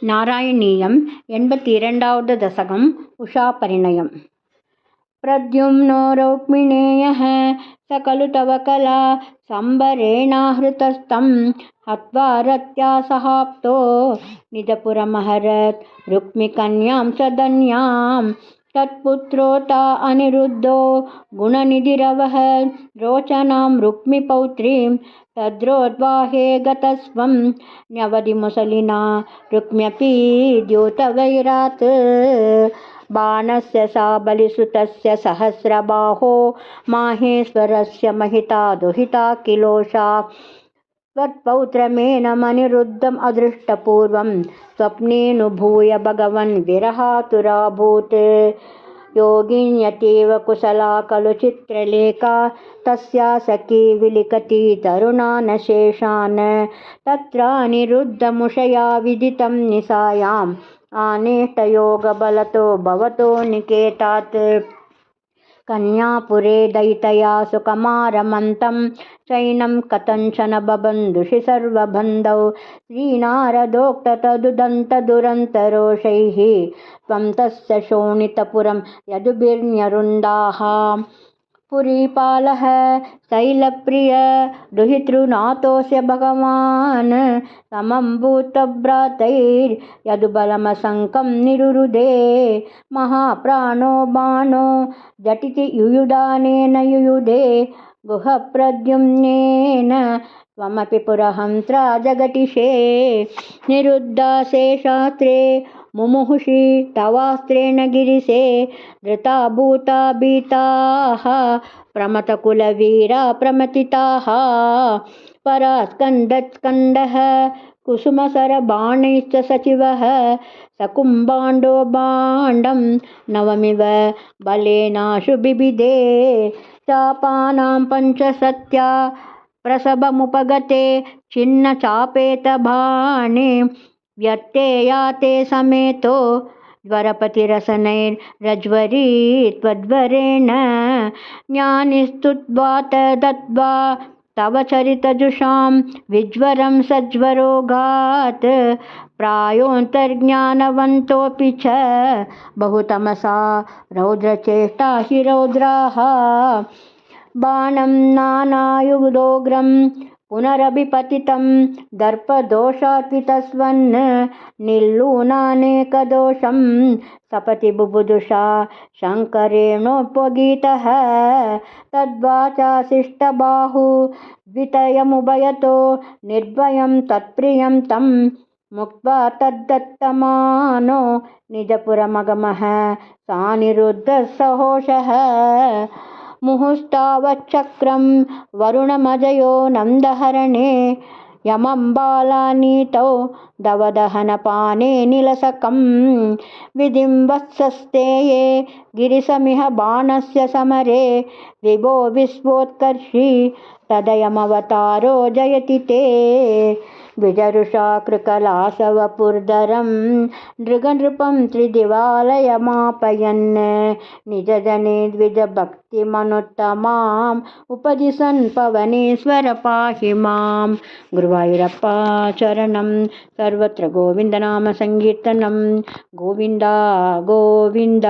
नारायणीयं 82వ दशकम् उषापरिणयम्। प्रद्युम्नो रौक्मिणेयः सकलु तव कला सम्बरेणाहृतस्तं हत्वा रत्या सहाप्तो निजपुरमहरत् रुक्मिकन्यां सदन्यां तत्पुत्रोता अनिरुद्धो गुणनिधिरवह रोचनां रुक्मिपौत्रीं तद्रोद्वाहे गतस्वं न्यवधिमुसलिना रुक्म्यपि द्योतवैरात् बाणस्य सा बलिसुतस्य सहस्रबाहो माहेश्वरस्य महिता दुहिता किलोषा त्वत्पौत्रमेनमनिरुद्धम् अदृष्टपूर्वं स्वप्नेऽनुभूय भगवन् विरहातुराभूत् योगिन्यतीव कुशला खलु चित्रलेखा तस्या सखी विलिखति तरुणानशेषान् तत्रानिरुद्धमुषया विदितं निशायाम् आनेष्टयोगबलतो भवतो निकेतात् कन्यापुरे दयितया सुकुमारमन्तं चैनं कथञ्चन बबन्धुषि सर्वबन्धौ श्रीनारदोक्ततदुदन्तदुरन्तरोषैः त्वं तस्य शोणितपुरं यदुभिर्न्यरुन्दाः पुरीपालः शैलप्रिय दुहितृनाथोऽस्य भगवान् समं भूतभ्रातैर्यदुबलमशङ्कं निरुरुधे महाप्राणो बाणो झटिति युयुधानेन युयुधे गुहप्रद्युम्नेन त्वमपि पुरहन्त्रा जगतिषे निरुद्धासे शास्त्रे मुमुहुषि तवास्त्रेण गिरिशे धृता भूता भीताः प्रमथकुलवीरा प्रमथिताः परास्कन्दत्स्कन्दः कुसुमसरबाणैश्च सचिवः सकुम्भाण्डो भाण्डं नवमिव बलेनाशु बिबिधे चापानां पञ्चसत्या प्रसभमुपगते छिन्नचापेतबाणे व्यर्थे याते समेतो ज्वरपतिरसनैर्रज्वरी त्वद्वरेण ज्ञानिस्तुत्वात दत्त्वा तव चरितजुषां विज्वरं सज्वरोगात् प्रायोऽन्तर्ज्ञानवन्तोऽपि च बहुतमसा रौद्रचेष्टा हि रौद्राः बाणं नानायुधोग्रं पुनरभिपतितं दर्पदोषात्वितस्वन् निल्लूनानेकदोषं सपति बुबुदुषा शङ्करेणोपगीतः तद्वाचाशिष्टबाहु द्वितयमुभयतो निर्भयं तत्प्रियं तं मुक्त्वा तद्दत्तमानो निजपुरमगमः सानिरुद्धः सहोषः मुहुस्तावच्चक्रं वरुणमजयो नन्दहरणे यमं बालानीतौ दवदहनपाने निलसकं विधिं वत्सस्तेये गिरिशमिह बाणस्य समरे विभो विश्वोत्कर्षी तदयमवतारो जयति ते द्विजरुषा कृकलासवपुर्धरं नृगनृपं त्रिदिवालयमापयन् निजजने द्विजभक्तिमनुत्तमाम् उपदिशन् पवनेश्वर पाहि मां गुरुवायूरप्पा चरणं सर्वत्र गोविन्दनाम संकीर्तनं गोविन्द गोविन्द।